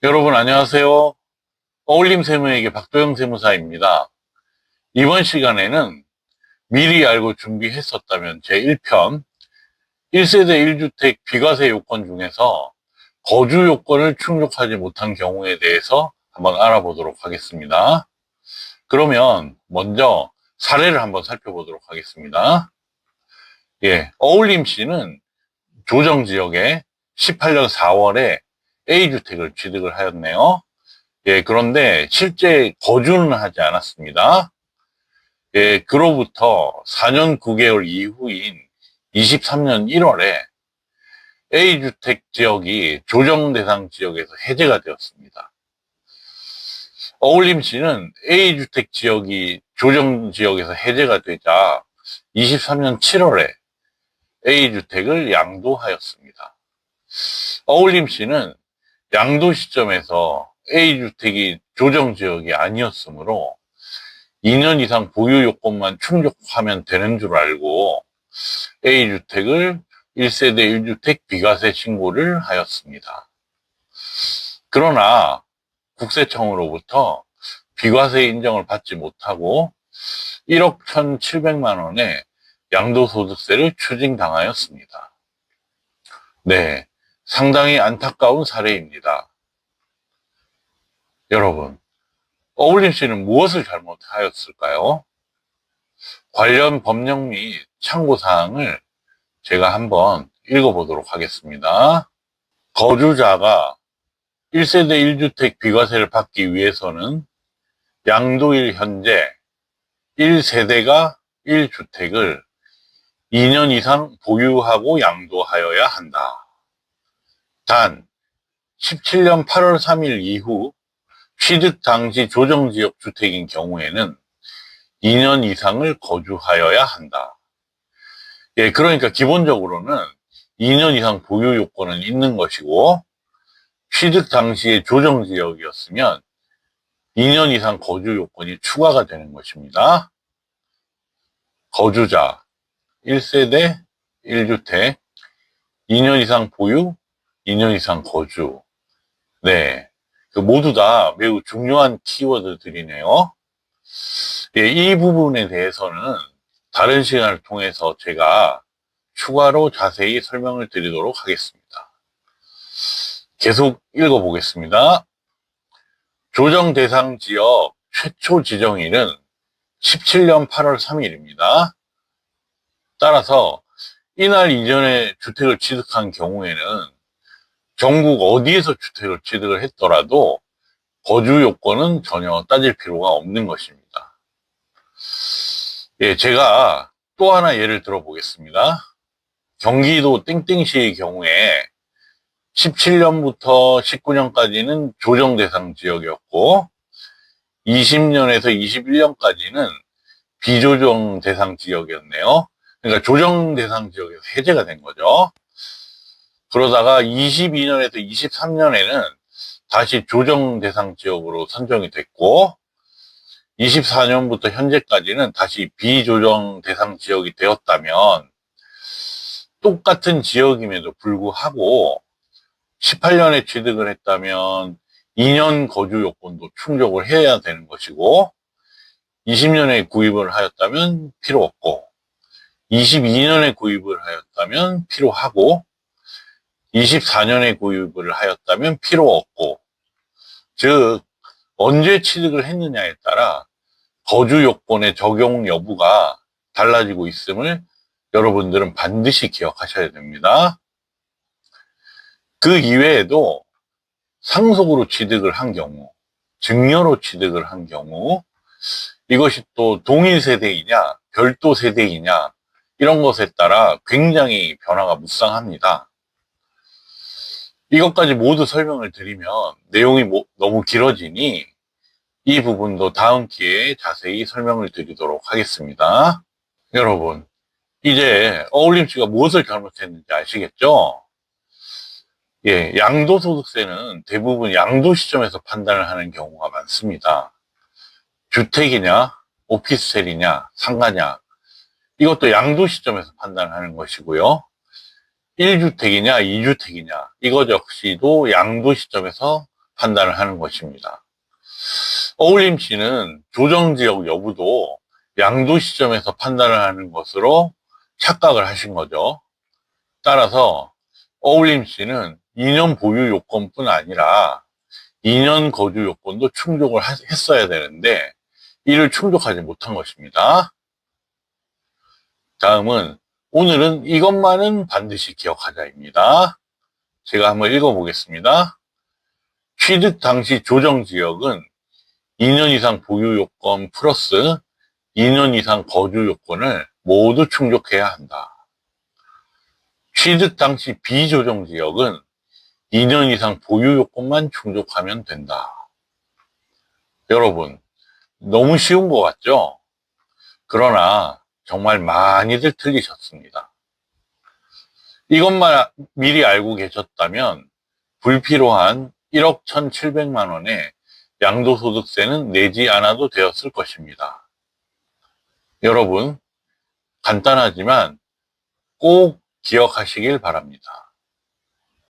여러분 안녕하세요. 어울림 세무에게 박도영 세무사입니다. 이번 시간에는 미리 알고 준비했었다면 제1편 1세대 1주택 비과세 요건 중에서 거주 요건을 충족하지 못한 경우에 대해서 한번 알아보도록 하겠습니다. 그러면 먼저 사례를 한번 살펴보도록 하겠습니다. 어울림시는 조정지역에 18년 4월에 A주택을 취득을 하였네요. 그런데 실제 거주는 하지 않았습니다. 그로부터 4년 9개월 이후인 23년 1월에 A주택 지역이 조정 대상 지역에서 해제가 되었습니다. 어울림시는 A주택 지역이 조정 지역에서 해제가 되자 23년 7월에 A주택을 양도하였습니다. 어울림시는 양도 시점에서 A주택이 조정지역이 아니었으므로 2년 이상 보유 요건만 충족하면 되는 줄 알고 A주택을 1세대 1주택 비과세 신고를 하였습니다. 그러나 국세청으로부터 비과세 인정을 받지 못하고 1억 1,700만 원의 양도소득세를 추징당하였습니다. 네, 상당히 안타까운 사례입니다. 여러분, 어울림시는 무엇을 잘못하였을까요? 관련 법령 및 참고사항을 제가 한번 읽어보도록 하겠습니다. 거주자가 1세대 1주택 비과세를 받기 위해서는 양도일 현재 1세대가 1주택을 2년 이상 보유하고 양도하여야 한다. 단 17년 8월 3일 이후 취득 당시 조정지역 주택인 경우에는 2년 이상을 거주하여야 한다. 그러니까 기본적으로는 2년 이상 보유 요건은 있는 것이고 취득 당시의 조정지역이었으면 2년 이상 거주 요건이 추가가 되는 것입니다. 거주자 1세대 1주택 2년 이상 보유 2년 이상 거주. 네. 모두 다 매우 중요한 키워드들이네요. 이 부분에 대해서는 다른 시간을 통해서 제가 추가로 자세히 설명을 드리도록 하겠습니다. 계속 읽어보겠습니다. 조정 대상 지역 최초 지정일은 17년 8월 3일입니다. 따라서 이날 이전에 주택을 취득한 경우에는 전국 어디에서 주택을 취득을 했더라도 거주 요건은 전혀 따질 필요가 없는 것입니다. 제가 또 하나 예를 들어보겠습니다. 경기도 땡땡시의 경우에 17년부터 19년까지는 조정 대상 지역이었고 20년에서 21년까지는 비조정 대상 지역이었네요. 그러니까 조정 대상 지역에서 해제가 된 거죠. 그러다가 22년에서 23년에는 다시 조정 대상 지역으로 선정이 됐고 24년부터 현재까지는 다시 비조정 대상 지역이 되었다면 똑같은 지역임에도 불구하고 18년에 취득을 했다면 2년 거주 요건도 충족을 해야 되는 것이고 20년에 구입을 하였다면 필요 없고 22년에 구입을 하였다면 필요하고 24년에 구입을 하였다면 필요 없고, 즉 언제 취득을 했느냐에 따라 거주 요건의 적용 여부가 달라지고 있음을 여러분들은 반드시 기억하셔야 됩니다. 그 이외에도 상속으로 취득을 한 경우, 증여로 취득을 한 경우, 이것이 또 동일 세대이냐 별도 세대이냐 이런 것에 따라 굉장히 변화가 무쌍합니다. 이것까지 모두 설명을 드리면 내용이 너무 길어지니 이 부분도 다음 기회에 자세히 설명을 드리도록 하겠습니다. 여러분, 이제 어울림씨가 무엇을 잘못했는지 아시겠죠? 양도소득세는 대부분 양도 시점에서 판단을 하는 경우가 많습니다. 주택이냐, 오피스텔이냐, 상가냐, 이것도 양도 시점에서 판단하는 것이고요. 1주택이냐, 2주택이냐, 이것 역시도 양도 시점에서 판단을 하는 것입니다. 어울림시는 조정지역 여부도 양도 시점에서 판단을 하는 것으로 착각을 하신 거죠. 따라서 어울림시는 2년 보유 요건뿐 아니라 2년 거주 요건도 충족을 했어야 되는데 이를 충족하지 못한 것입니다. 다음은 오늘은 이것만은 반드시 기억하자입니다. 제가 한번 읽어보겠습니다. 취득 당시 조정지역은 2년 이상 보유 요건 플러스 2년 이상 거주 요건을 모두 충족해야 한다. 취득 당시 비조정지역은 2년 이상 보유 요건만 충족하면 된다. 여러분, 너무 쉬운 것 같죠? 그러나 정말 많이들 틀리셨습니다. 이것만 미리 알고 계셨다면 불필요한 1억 1,700만 원의 양도소득세는 내지 않아도 되었을 것입니다. 여러분, 간단하지만 꼭 기억하시길 바랍니다.